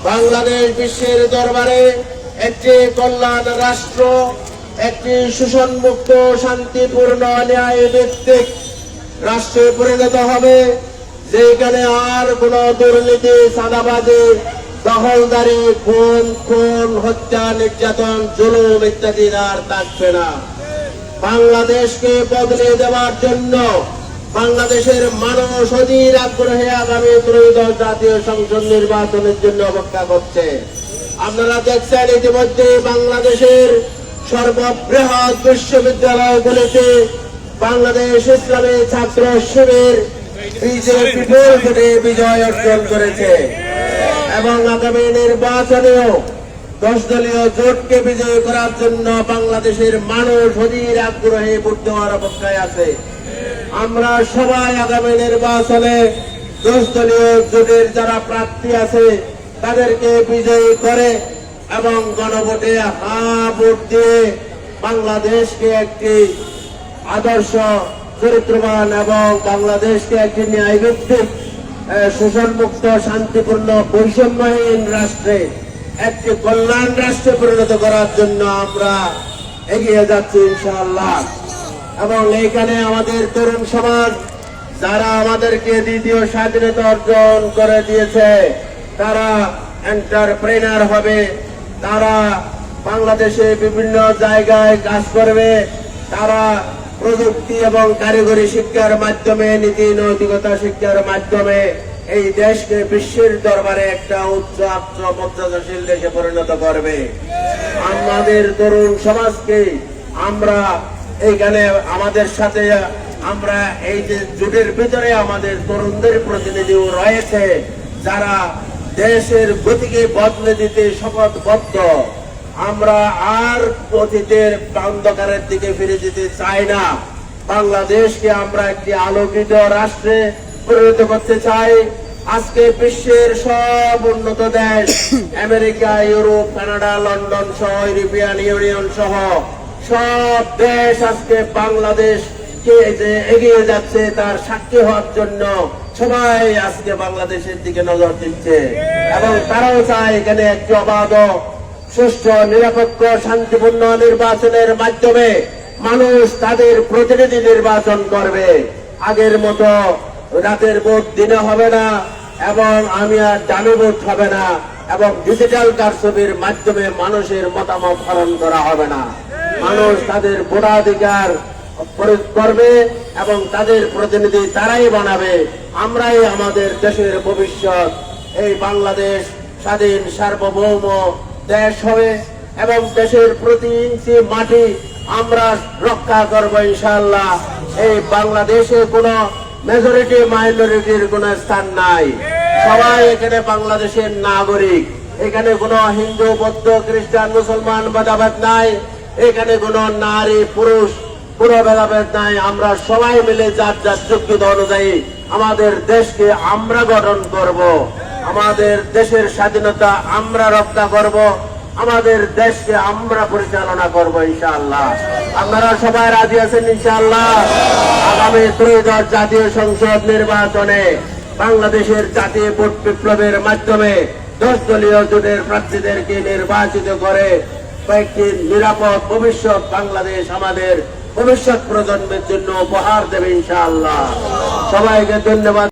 বাংলাদেশ বিশ্বের দরবারে একটি কল্যাণ রাষ্ট্র, একটি শোষণমুক্ত শান্তিপূর্ণ ন্যায়ভিত্তিক রাষ্ট্রে পরিণত হবে, যেখানে আর কোন দুর্নীতি, চাঁদাবাজি, দখলদারি, খুন, হত্যা, নির্যাতন, জুলুম ইত্যাদি আর থাকবে না। বাংলাদেশকে বদলে দেওয়ার জন্য বাংলাদেশের মানুষ অধীর আগ্রহে আগামী ত্রয়োদশ জাতীয় সংসদ নির্বাচনের জন্য অপেক্ষা করছে। আপনারা দেখছেন ইতিমধ্যে বাংলাদেশের সর্ববৃহৎ বিশ্ববিদ্যালয়গুলিতে বাংলাদেশ ইসলামী ছাত্র শিবির বিপুল ভোটে বিজয় অর্জন করেছে এবং আগামী নির্বাচনেও 10 দলীয় জোটকে বিজয়ী করার জন্য বাংলাদেশের মানুষ অধীর আগ্রহে ভোট দেওয়ার অপেক্ষায় আছে। আমরা সবাই আগামী নির্বাচনে 10 দলীয় জোটের যারা প্রার্থী আছে তাদেরকে বিজয়ী করে এবং গণভোটে ভোট দিয়ে বাংলাদেশকে একটি আদর্শ, চরিত্রবান এবং বাংলাদেশকে একটি ন্যায়ভিত্তিক, শোষণমুক্ত, শান্তিপূর্ণ, বৈষম্যহীন রাষ্ট্রে, একটি কল্যাণ রাষ্ট্রে পরিণত করার জন্য আমরা এগিয়ে যাচ্ছি ইনশাআল্লাহ। এবং এইখানে আমাদের তরুণ সমাজ যারা আমাদেরকে দ্বিতীয় স্বাধীনতা অর্জন করে দিয়েছে, তারা এন্টারপ্রেনার হবে, তারা বাংলাদেশে বিভিন্ন জায়গায় কাজ করবে, তারা প্রযুক্তি এবং কারিগরি শিক্ষার মাধ্যমে, নীতি নৈতিকতা শিক্ষার মাধ্যমে এই দেশকে বিশ্বের দরবারে একটা উচ্চ মর্যাদাশীল দেশে পরিণত করবে। আমাদের তরুণ সমাজকে আমরা এইখানে আমাদের সাথে আমরা এই যে জোটের ভিতরে আমাদের তরুণদের প্রতিনিধিও রয়েছে যারা দেশের গতিকে বদলে দিতে শপথবদ্ধ। আমরা আর অতীতের অন্ধকারের দিকে ফিরে যেতে চাই না। বাংলাদেশকে আমরা একটি আলোকিত রাষ্ট্রে পরিণত করতে চাই। আজকে বিশ্বের সব উন্নত দেশ, আমেরিকা, ইউরোপ, কানাডা, লন্ডন সহ, ইউরোপিয়ান ইউনিয়ন সহ সব দেশ আজকে বাংলাদেশকে যে এগিয়ে যাচ্ছে তার সাক্ষী হওয়ার জন্য সবাই আজকে বাংলাদেশের দিকে নজর দিচ্ছে এবং তারাও চায় এখানে একটি অবাধ, সুষ্ঠু, নিরপেক্ষ, শান্তিপূর্ণ নির্বাচনের মাধ্যমে মানুষ তাদের প্রতিনিধি নির্বাচন করবে। আগের মতো রাতের ভোট দিনে হবে না এবং আমি আর দামি ভোট হবে না এবং ডিজিটাল কারচুপির মাধ্যমে মানুষের মতামত হরণ করা হবে না। মানুষ তাদের ভোটাধিকার প্রয়োগ করবে এবং তাদের প্রতিনিধি তারাই বানাবে। আমরাই আমাদের দেশের ভবিষ্যৎ। এই বাংলাদেশ স্বাধীন সার্বভৌম দেশ হবে এবং দেশের প্রতি ইঞ্চি মাটি আমরা রক্ষা করবো ইনশাআল্লাহ। এই বাংলাদেশে কোনো মেজরিটি মাইনরিটির কোনো স্থান নাই। সবাই এখানে বাংলাদেশের নাগরিক। এখানে কোনো হিন্দু, বৌদ্ধ, খ্রিস্টান, মুসলমান ভেদাভেদ নাই। এখানে কোনো নারী পুরুষ কোনো ভেদাভেদ নাই। আমরা সবাই মিলে যার যার যোগ্যতা অনুযায়ী আমাদের দেশকে আমরা গঠন করব। আমাদের দেশের স্বাধীনতা আমরা রক্ষা করব। আমাদের দেশকে আমরা পরিচালনা করব ইনশাআল্লাহ। আপনারা সবাই রাজি আছেন ইনশাআল্লাহ? আগামী ত্রয়োদশ জাতীয় সংসদ নির্বাচনে বাংলাদেশের জাতীয় ভোট বিপ্লবের মাধ্যমে 10 দলীয় জোটের প্রার্থীদেরকে নির্বাচিত করে কয়েকটি নিরাপদ ভবিষ্যৎ বাংলাদেশ আমাদের ভবিষ্যৎ প্রজন্মের জন্য উপহার দেবে ইনশাআল্লাহ। সবাইকে ধন্যবাদ।